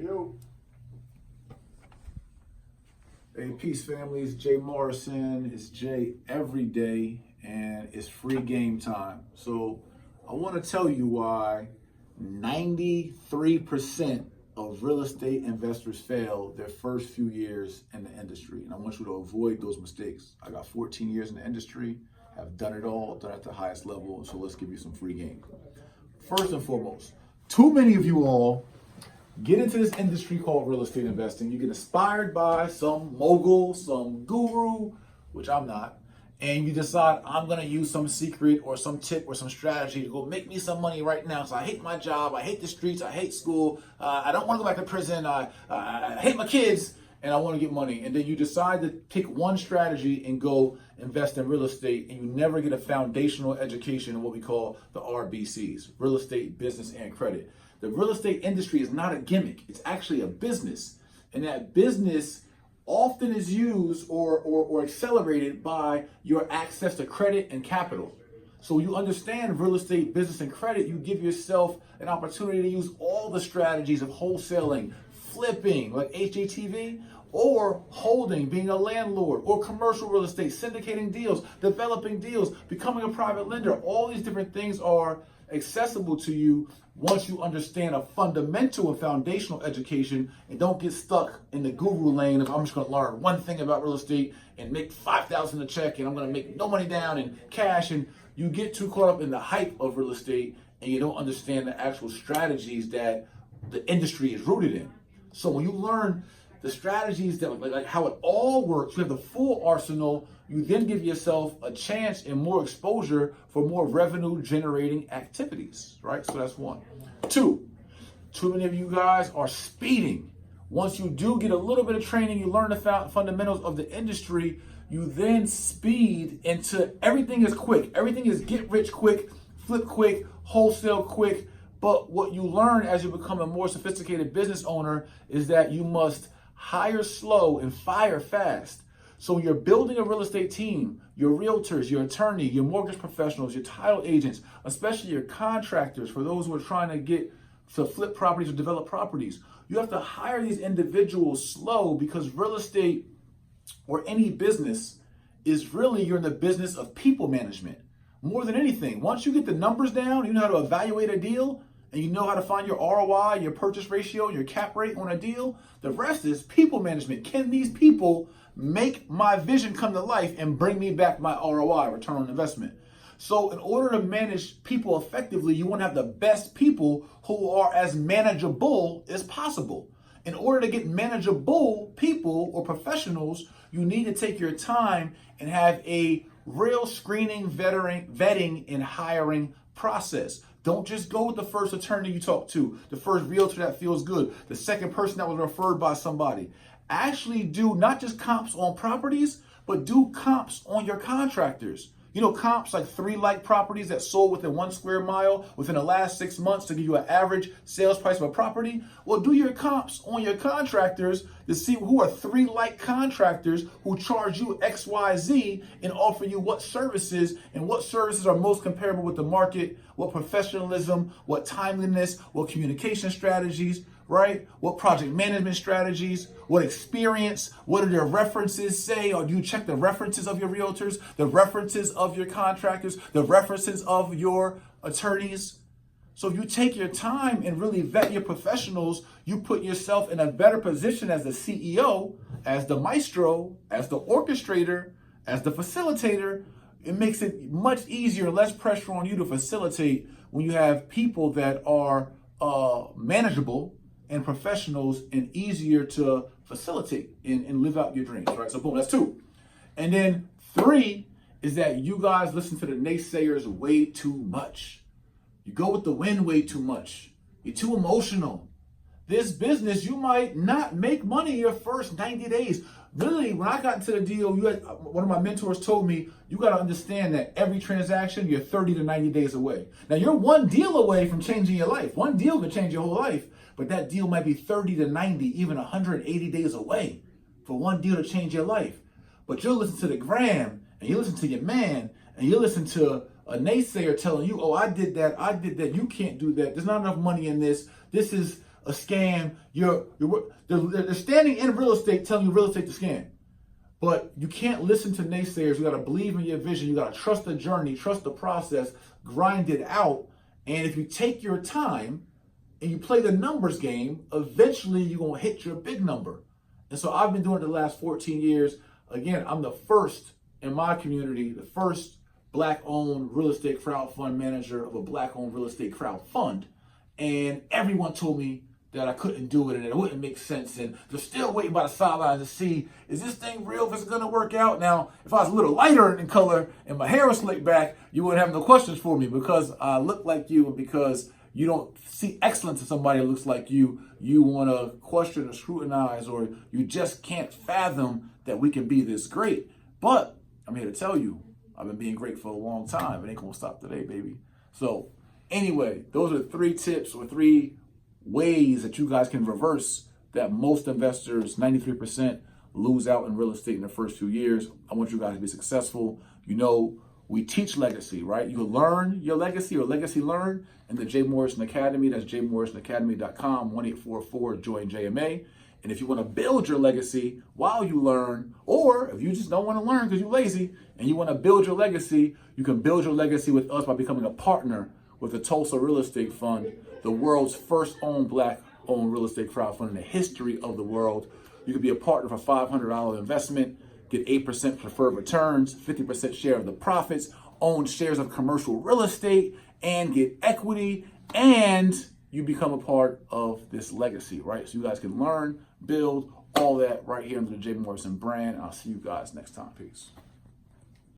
Yo. Hey, peace family, it's Jay Morrison. It's Jay every day, and it's free game time. So I want to tell you why 93% of real estate investors fail their first few years in the industry. And I want you to avoid those mistakes. I got 14 years in the industry, have done it all, done it at the highest level. So let's give you some free game. First and foremost, too many of you all get into this industry called real estate investing. You get inspired by some mogul, some guru, which I'm not, and you decide, I'm going to use some secret or some tip or some strategy to go make me some money right now. So I hate my job, I hate the streets, I hate school, I don't want to go back to prison, I hate my kids, and I want to get money. And then you decide to pick one strategy and go invest in real estate, and you never get a foundational education in what we call the RBCs, real estate, business, and credit. The real estate industry is not a gimmick. It's actually a business. And that business often is used or accelerated by your access to credit and capital. So when you understand real estate, business, and credit, you give yourself an opportunity to use all the strategies of wholesaling, flipping, like HGTV, or holding, being a landlord, or commercial real estate, syndicating deals, developing deals, becoming a private lender. All these different things are accessible to you once you understand a fundamental and foundational education and don't get stuck in the guru lane of I'm just going to learn one thing about real estate and make $5,000 a check and I'm going to make no money down and cash, and you get too caught up in the hype of real estate and you don't understand the actual strategies that the industry is rooted in. So when you learn the strategies that like how it all works, you have the full arsenal, you then give yourself a chance and more exposure for more revenue generating activities, right? So that's one. Two, too many of you guys are speeding. Once you do get a little bit of training, you learn the fundamentals of the industry, you then speed into everything is quick. Everything is get rich quick, flip quick, wholesale quick. But what you learn as you become a more sophisticated business owner is that you must hire slow and fire fast. So when you're building a real estate team, your realtors, your attorney, your mortgage professionals, your title agents, especially your contractors, for those who are trying to get to flip properties or develop properties, you have to hire these individuals slow, because real estate or any business is really, you're in the business of people management. More than anything, once you get the numbers down, you know how to evaluate a deal, and you know how to find your ROI, your purchase ratio, your cap rate on a deal, the rest is people management. Can these people make my vision come to life and bring me back my ROI, return on investment? So in order to manage people effectively, you want to have the best people who are as manageable as possible. In order to get manageable people or professionals, you need to take your time and have a real screening, vetting, and hiring process. Don't just go with the first attorney you talk to, the first realtor that feels good, the second person that was referred by somebody. Actually do not just comps on properties, but do comps on your contractors. You know, comps like 3 like properties that sold within 1 square mile within the last 6 months to give you an average sales price of a property. Well, do your comps on your contractors to see who are 3 like contractors who charge you XYZ and offer you what services, and what services are most comparable with the market, what professionalism, what timeliness, what communication strategies, right? What project management strategies, what experience, what do their references say? Or do you check the references of your realtors, the references of your contractors, the references of your attorneys? So if you take your time and really vet your professionals, you put yourself in a better position as the CEO, as the maestro, as the orchestrator, as the facilitator. It makes it much easier, less pressure on you to facilitate when you have people that are manageable and professionals, and easier to facilitate and live out your dreams, right? So boom, that's 2. And then 3 is that you guys listen to the naysayers way too much. You go with the wind way too much. You're too emotional. This business, you might not make money your first 90 days. Literally, when I got into the deal, one of my mentors told me, you got to understand that every transaction, you're 30 to 90 days away. Now, you're one deal away from changing your life. One deal could change your whole life, but that deal might be 30 to 90, even 180 days away for one deal to change your life. But you'll listen to the gram, and you listen to your man, and you listen to a naysayer telling you, oh, I did that, you can't do that, there's not enough money in this is a scam. They're standing in real estate telling you real estate to scam. But you can't listen to naysayers. You got to believe in your vision. You got to trust the journey, trust the process, grind it out. And if you take your time and you play the numbers game, eventually you're going to hit your big number. And so I've been doing it the last 14 years. Again, I'm the first in my community, the first Black-owned real estate crowd fund manager of a Black-owned real estate crowd fund. And everyone told me that I couldn't do it and it wouldn't make sense. And they're still waiting by the sidelines to see, is this thing real, if it's going to work out? Now, if I was a little lighter in color and my hair was slicked back, you wouldn't have no questions for me because I look like you and because you don't see excellence in somebody that looks like you. You want to question or scrutinize, or you just can't fathom that we can be this great. But I'm here to tell you, I've been being great for a long time. It ain't going to stop today, baby. So anyway, those are 3 tips or 3 ways that you guys can reverse that most investors, 93%, lose out in real estate in the first few years. I want you guys to be successful. You know, we teach legacy, right? You learn your legacy or legacy learn in the Jay Morrison Academy. That's jaymorrisonacademy.com, 1-844-JOIN-JMA. And if you want to build your legacy while you learn, or if you just don't want to learn because you're lazy and you want to build your legacy, you can build your legacy with us by becoming a partner with the Tulsa Real Estate Fund, the world's first Black-owned real estate crowdfund in the history of the world. You can be a partner for $500 investment, get 8% preferred returns, 50% share of the profits, own shares of commercial real estate, and get equity, and you become a part of this legacy, right? So you guys can learn, build, all that right here under the Jay Morrison brand. And I'll see you guys next time. Peace.